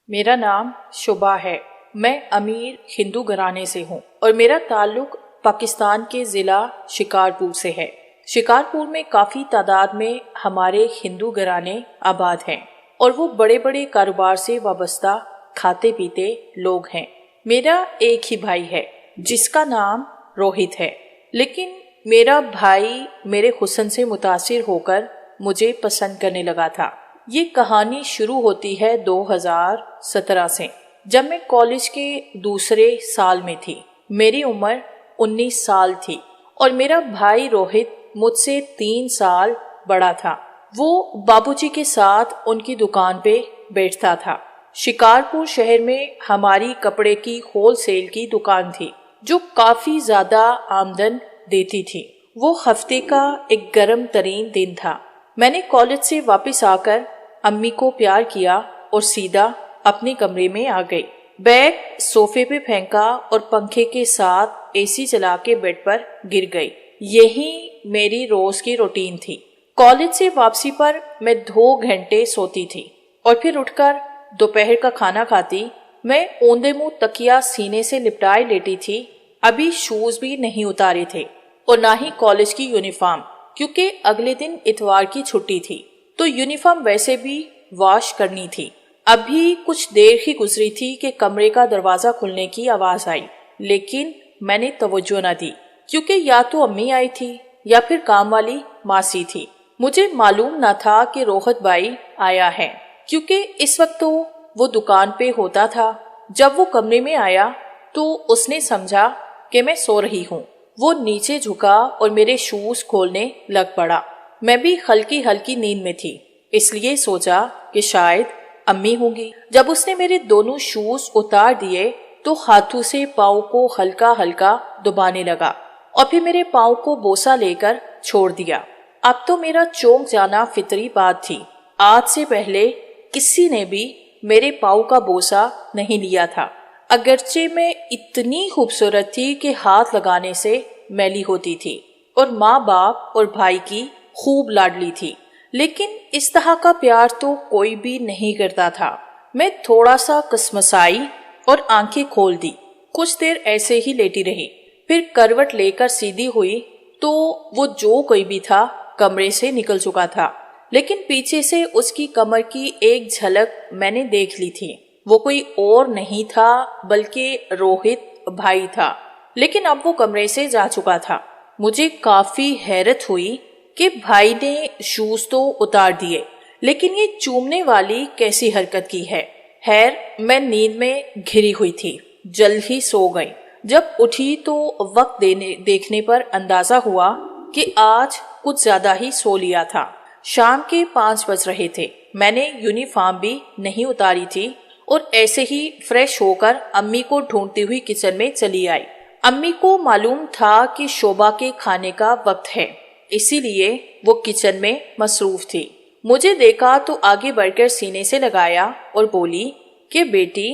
میرا نام شبہ ہے۔ میں امیر ہندو گھرانے سے ہوں اور میرا تعلق پاکستان کے ضلع شکارپور سے ہے۔ شکارپور میں کافی تعداد میں ہمارے ہندو گھرانے آباد ہیں اور وہ بڑے بڑے کاروبار سے وابستہ کھاتے پیتے لوگ ہیں۔ میرا ایک ہی بھائی ہے جس کا نام روہت ہے، لیکن میرا بھائی میرے حسن سے متاثر ہو کر مجھے پسند کرنے لگا تھا۔ یہ کہانی شروع ہوتی ہے 2017 سے، جب میں کالج کے دوسرے سال میں تھی۔ میری عمر 19 سال تھی اور میرا بھائی روہت مجھ سے 3 سال بڑا تھا۔ وہ بابو جی کے ساتھ ان کی دکان پہ بیٹھتا تھا۔ شکارپور شہر میں ہماری کپڑے کی ہول سیل کی دکان تھی جو کافی زیادہ آمدن دیتی تھی۔ وہ ہفتے کا ایک گرم ترین دن تھا۔ میں نے کالج سے واپس آ کر امی کو پیار کیا اور سیدھا اپنے کمرے میں آ گئی۔ بیگ صوفے پہ پھینکا اور پنکھے کے ساتھ اے سی چلا کے بیڈ پر گر گئی۔ یہی میری روز کی روٹین تھی۔ کالج سے واپسی پر میں 2 گھنٹے سوتی تھی اور پھر اٹھ کر دوپہر کا کھانا کھاتی۔ میں اوندے منہ تکیا سینے سے لپٹائے لیٹی تھی۔ ابھی شوز بھی نہیں اتارے تھے اور نہ ہی کالج کی یونیفارم، کیونکہ اگلے دن اتوار کی چھٹی تھی تو یونیفارم ویسے بھی واش کرنی تھی۔ ابھی کچھ دیر ہی گزری تھی کہ کمرے کا دروازہ کھلنے کی آواز آئی، لیکن میں نے توجہ نہ دی کیونکہ یا تو امی آئی تھی یا پھر کام والی ماسی تھی۔ مجھے معلوم نہ تھا کہ روہت بھائی آیا ہے کیونکہ اس وقت تو وہ دکان پہ ہوتا تھا۔ جب وہ کمرے میں آیا تو اس نے سمجھا کہ میں سو رہی ہوں۔ وہ نیچے جھکا اور میرے شوز کھولنے لگ پڑا۔ میں بھی ہلکی ہلکی نیند میں تھی، اس لیے سوچا کہ شاید امی ہوں گی۔ جب اس نے میرے دونوں شوز اتار دیے تو ہاتھوں سے پاؤں کو ہلکا ہلکا دبانے لگا اور پھر میرے پاؤں کو بوسہ لے کر چھوڑ دیا۔ اب تو میرا چونک جانا فطری بات تھی۔ آج سے پہلے کسی نے بھی میرے پاؤں کا بوسہ نہیں لیا تھا، اگرچہ میں اتنی خوبصورت تھی کہ ہاتھ لگانے سے میلی ہوتی تھی اور ماں باپ اور بھائی کی خوب لاڈلی تھی، لیکن اس طرح کا پیار تو کوئی بھی نہیں کرتا تھا۔ میں تھوڑا سا کسمسائی اور آنکھیں کھول دی۔ کچھ دیر ایسے ہی لیٹی رہی، پھر کروٹ لے کر سیدھی ہوئی تو وہ جو کوئی بھی تھا کمرے سے نکل چکا تھا، لیکن پیچھے سے اس کی کمر کی ایک جھلک میں نے دیکھ لی تھی۔ وہ کوئی اور نہیں تھا بلکہ روہت بھائی تھا، لیکن اب وہ کمرے سے جا چکا تھا۔ مجھے کافی حیرت ہوئی کہ بھائی نے شوز تو اتار دیے، لیکن یہ چومنے والی کیسی حرکت کی ہے۔ خیر، میں نیند میں گھری ہوئی تھی، جلد ہی سو گئی۔ جب اٹھی تو وقت دیکھنے پر اندازہ ہوا کہ آج کچھ زیادہ ہی سو لیا تھا۔ شام کے 5 بج رہے تھے۔ میں نے یونیفارم بھی نہیں اتاری تھی اور ایسے ہی فریش ہو کر امی کو ڈھونڈتی ہوئی کچن میں چلی آئی۔ امی کو معلوم تھا کہ شوبہ کے کھانے کا وقت ہے، اسی لیے وہ کچن میں مصروف تھی۔ مجھے دیکھا تو آگے بڑھ کر سینے سے لگایا اور بولی کہ بیٹی،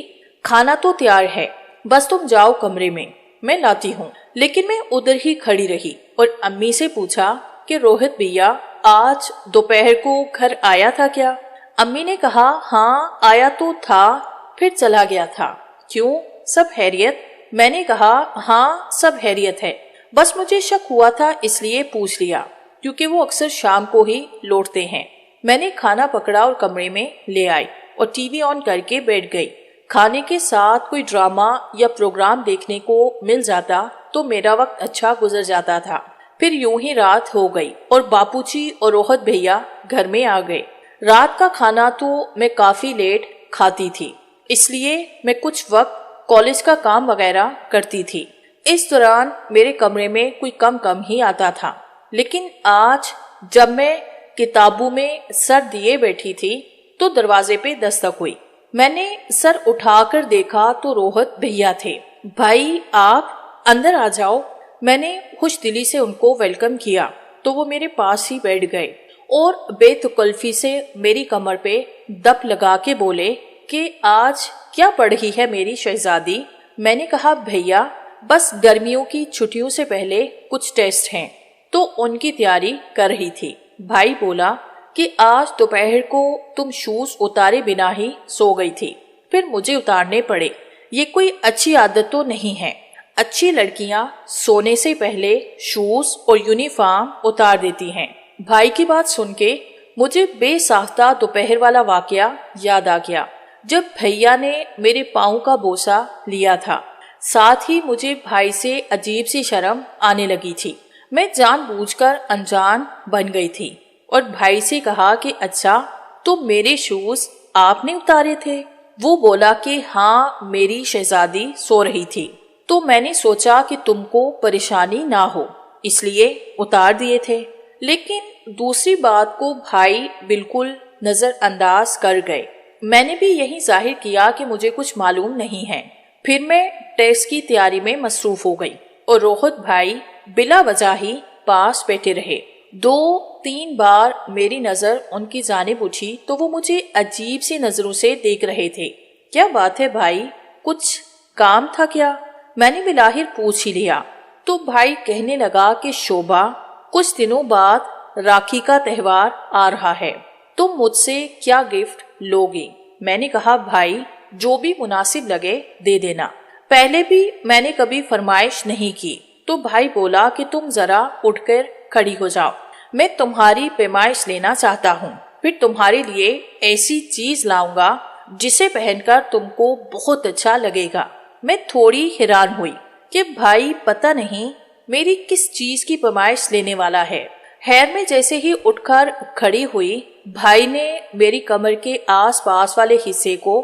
کھانا تو تیار ہے، بس تم جاؤ کمرے میں لاتی ہوں۔ لیکن میں ادھر ہی کھڑی رہی اور امی سے پوچھا کہ روہت بھیا آج دوپہر کو گھر آیا تھا کیا؟ امی نے کہا ہاں آیا تو تھا، پھر چلا گیا تھا۔ کیوں، سب خیریت؟ میں نے کہا ہاں سب خیریت ہے، بس مجھے شک ہوا تھا اس لیے پوچھ لیا، کیونکہ وہ اکثر شام کو ہی لوٹتے ہیں۔ میں نے کھانا پکڑا اور کمرے میں لے آئی اور ٹی وی آن کر کے بیٹھ گئی۔ کھانے کے ساتھ کوئی ڈرامہ یا پروگرام دیکھنے کو مل جاتا تو میرا وقت اچھا گزر جاتا تھا۔ پھر یوں ہی رات ہو گئی اور باپو جی اور روہت بھیا گھر میں آ گئے۔ رات کا کھانا تو میں کافی لیٹ کھاتی تھی، اس لیے میں کچھ وقت کالج کا کام وغیرہ کرتی تھی۔ اس دوران میرے کمرے میں کوئی کم ہی آتا تھا، لیکن آج جب میں کتابوں میں سر دیے بیٹھی تھی تو دروازے پہ دستک ہوئی۔ میں نے سر اٹھا کر دیکھا تو روہت بھیا تھے۔ بھائی آپ اندر آ جاؤ۔ میں نے خوش دلی سے ان کو ویلکم کیا تو وہ میرے پاس ہی بیٹھ گئے اور بے تکلفی سے میری کمر پہ دپ لگا کے بولے کہ آج کیا پڑھ رہی ہے میری شہزادی؟ میں نے کہا بھیا بس گرمیوں کی چھٹیوں سے پہلے کچھ ٹیسٹ ہیں تو ان کی تیاری کر رہی تھی۔ بھائی بولا کہ آج دوپہر کو تم شوز اتارے بنا ہی سو گئی تھی، پھر مجھے اتارنے پڑے۔ یہ کوئی اچھی عادت تو نہیں ہے۔ اچھی لڑکیاں سونے سے پہلے شوز اور یونیفارم اتار دیتی ہیں۔ بھائی کی بات سن کے مجھے بے ساختہ دوپہر والا واقعہ یاد آ گیا جب بھیا نے میرے پاؤں کا بوسہ لیا تھا۔ ساتھ ہی مجھے بھائی سے عجیب سی شرم آنے لگی تھی۔ میں جان بوجھ کر انجان بن گئی تھی اور بھائی سے کہا کہ اچھا تو میرے شوز آپ نے اتارے تھے؟ وہ بولا کہ ہاں، میری شہزادی سو رہی تھی تو میں نے سوچا کہ تم کو پریشانی نہ ہو اس لیے اتار دیے تھے۔ لیکن دوسری بات کو بھائی بالکل نظر انداز کر گئے۔ میں نے بھی یہی ظاہر کیا کہ مجھے کچھ معلوم نہیں ہے۔ پھر میں ٹیسٹ کی تیاری میں مصروف ہو گئی اور روہت بھائی بلا وجہ ہی پاس بیٹھے رہے۔ 2-3 بار میری نظر ان کی جانب اٹھی تو وہ مجھے عجیب سی نظروں سے دیکھ رہے تھے۔ کیا بات ہے بھائی، کچھ کام تھا کیا؟ میں نے بلاخر پوچھ ہی لیا تو بھائی کہنے لگا کہ شوبھا، کچھ دنوں بعد راکھی کا تہوار آ رہا ہے، تم مجھ سے کیا گفٹ لوگے؟ میں نے کہا بھائی جو بھی مناسب لگے دے دینا۔ پہلے بھی میں نے کبھی فرمائش نہیں کی تو بھائی بولا کہ تم ذرا اٹھ کر کھڑی ہو جاؤ، میں تمہاری پیمائش لینا چاہتا ہوں، پھر تمہارے لیے ایسی چیز لاؤں گا جسے پہن کر تم کو بہت اچھا لگے گا۔ میں تھوڑی حیران ہوئی کہ بھائی پتہ نہیں میری کس چیز کی پیمائش لینے والا ہے۔ خیر میں جیسے ہی اٹھ کر کھڑی ہوئی، بھائی نے میری کمر کے آس پاس والے حصے کو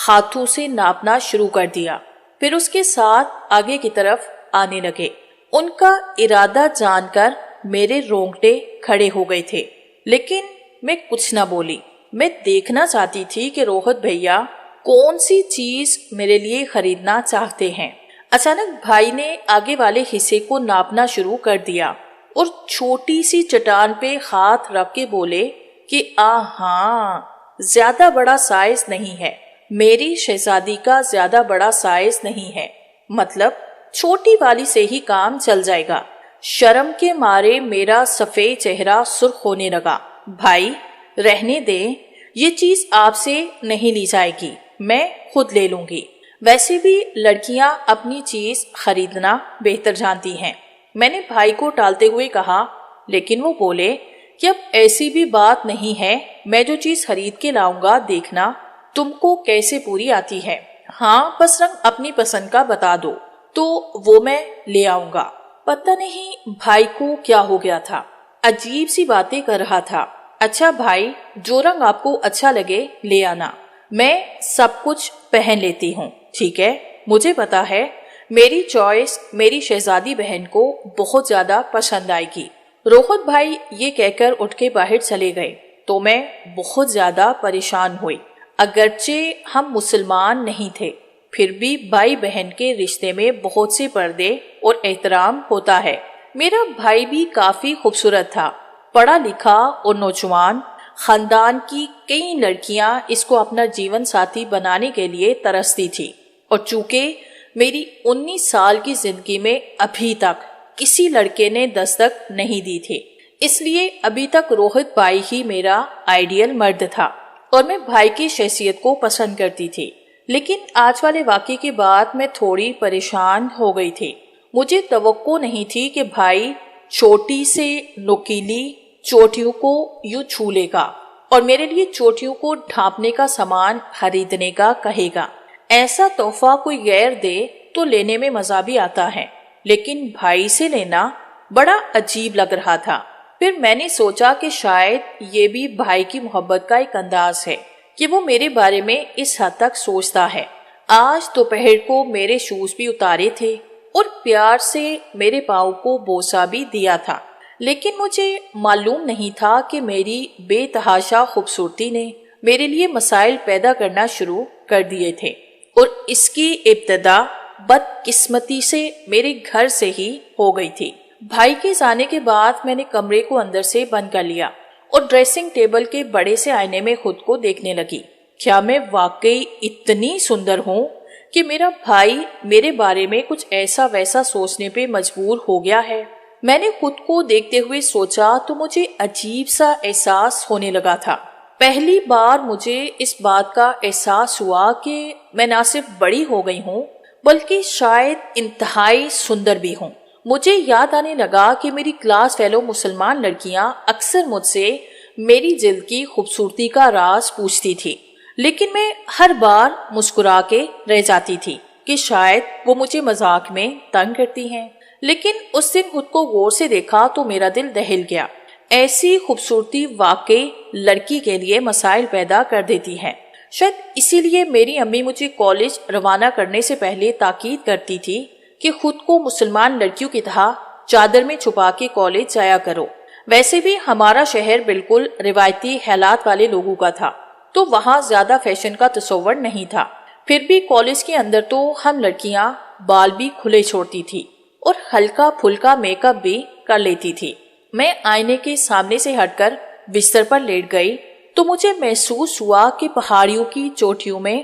ہاتھوں سے ناپنا شروع کر دیا، پھر اس کے ساتھ آگے کی طرف آنے لگے۔ ان کا ارادہ جان کر میرے رونگٹے کھڑے ہو گئے تھے، لیکن میں کچھ نہ بولی۔ میں دیکھنا چاہتی تھی کہ روہت بھیا کون سی چیز میرے لیے خریدنا چاہتے ہیں۔ اچانک بھائی نے آگے والے حصے کو ناپنا شروع کر دیا اور چھوٹی سی چٹان پہ ہاتھ رکھ کے بولے کہ ہاں، زیادہ بڑا سائز نہیں ہے، میری شہزادی کا زیادہ بڑا سائز نہیں ہے، مطلب چھوٹی والی سے ہی کام چل جائے گا۔ شرم کے مارے میرا سفید چہرہ سرخ ہونے لگا۔ بھائی رہنے دیں، یہ چیز آپ سے نہیں لی جائے گی، میں خود لے لوں گی۔ ویسے بھی لڑکیاں اپنی چیز خریدنا بہتر جانتی ہیں۔ میں نے بھائی کو ٹالتے ہوئے کہا، لیکن وہ بولے کہ اب ایسی بھی بات نہیں ہے، میں جو چیز خرید کے لاؤں گا دیکھنا تم کو کیسے پوری آتی ہے۔ ہاں بس رنگ اپنی پسند کا بتا دو تو وہ میں لے آؤں گا۔ پتہ نہیں بھائی کو کیا ہو گیا تھا، عجیب سی باتیں کر رہا تھا۔ اچھا بھائی، جو رنگ آپ کو اچھا لگے لے آنا، میں سب کچھ پہن لیتی ہوں، ٹھیک ہے؟ مجھے پتا ہے میری چوائس میری شہزادی بہن کو بہت زیادہ پسند آئے گی۔ روہت بھائی یہ کہہ کر اٹھ کے باہر چلے گئے تو میں بہت زیادہ پریشان ہوئی۔ اگرچہ ہم مسلمان نہیں تھے، پھر بھی بھائی بہن کے رشتے میں بہت سے پردے اور احترام ہوتا ہے۔ میرا بھائی بھی کافی خوبصورت تھا، پڑھا لکھا اور نوجوان۔ خاندان کی کئی لڑکیاں اس کو اپنا جیون ساتھی بنانے کے لیے ترستی تھی، اور چونکہ میری 19 سال کی زندگی میں ابھی تک کسی لڑکے نے دستک نہیں دی تھی، اس لیے ابھی تک روہت بھائی ہی میرا آئیڈیل مرد تھا اور میں بھائی کی شخصیت کو پسند کرتی تھی۔ لیکن آج والے واقعے کے بعد میں تھوڑی پریشان ہو گئی تھی۔ مجھے توقع نہیں تھی کہ بھائی چھوٹی سے نوکیلی چوٹیوں کو یوں چھو لے گا اور میرے لیے چوٹیوں کو ڈھانپنے کا سامان خریدنے کا کہے گا۔ ایسا تحفہ کوئی غیر دے تو لینے میں مزہ بھی آتا ہے، لیکن بھائی سے لینا بڑا عجیب لگ رہا تھا۔ پھر میں نے سوچا کہ شاید یہ بھی بھائی کی محبت کا ایک انداز ہے کہ وہ میرے بارے میں اس حد تک سوچتا ہے۔ آج دوپہر کو میرے شوز بھی اتارے تھے اور پیار سے میرے پاؤں کو بوسہ بھی دیا تھا، لیکن مجھے معلوم نہیں تھا کہ میری بے تحاشا خوبصورتی نے میرے لیے مسائل پیدا کرنا شروع کر دیے تھے، اور اس کی ابتدا بدقسمتی سے میرے گھر سے ہی ہو گئی تھی۔ بھائی کے جانے کے بعد میں نے کمرے کو اندر سے بند کر لیا اور ڈریسنگ ٹیبل کے بڑے سے آئینے میں خود کو دیکھنے لگی۔ کیا میں واقعی اتنی سندر ہوں کہ میرا بھائی میرے بارے میں کچھ ایسا ویسا سوچنے پہ مجبور ہو گیا ہے؟ میں نے خود کو دیکھتے ہوئے سوچا تو مجھے عجیب سا احساس ہونے لگا تھا پہلی بار مجھے اس بات کا احساس ہوا کہ میں نہ صرف بڑی ہو گئی ہوں بلکہ شاید انتہائی سندر بھی ہوں۔ مجھے یاد آنے لگا کہ میری کلاس فیلو مسلمان لڑکیاں اکثر مجھ سے میری جلد کی خوبصورتی کا راز پوچھتی تھی، لیکن میں ہر بار مسکرا کے رہ جاتی تھی کہ شاید وہ مجھے مذاق میں تنگ کرتی ہیں۔ لیکن اس دن خود کو غور سے دیکھا تو میرا دل دہل گیا۔ ایسی خوبصورتی واقعی لڑکی کے لیے مسائل پیدا کر دیتی ہے۔ شاید اسی لیے میری امی مجھے کالج روانہ کرنے سے پہلے تاکید کرتی تھی کہ خود کو مسلمان لڑکیوں کی طرح چادر میں چھپا کے کالج جایا کرو۔ ویسے بھی ہمارا شہر بالکل روایتی خیالات والے لوگوں کا تھا، تو وہاں زیادہ فیشن کا تصور نہیں تھا۔ پھر بھی کالج کے اندر تو ہم لڑکیاں بال بھی کھلے چھوڑتی تھی اور ہلکا پھلکا میک اپ بھی کر لیتی تھی۔ میں آئینے کے سامنے سے ہٹ کر بستر پر لیٹ گئی تو مجھے محسوس ہوا کہ پہاڑیوں کی چوٹیوں میں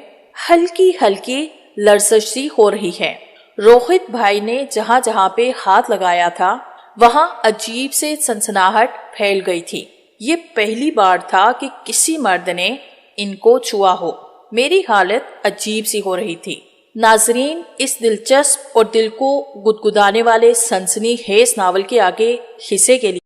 ہلکی ہلکی لرزش سی ہو رہی ہے۔ روہت بھائی نے جہاں جہاں پہ ہاتھ لگایا تھا وہاں عجیب سے سنسناہٹ پھیل گئی تھی۔ یہ پہلی بار تھا کہ کسی مرد نے ان کو چھوا ہو۔ میری حالت عجیب سی ہو رہی تھی۔ ناظرین، اس دلچسپ اور دل کو گدگدانے والے سنسنی خیز ناول کے آگے حصے کے لیے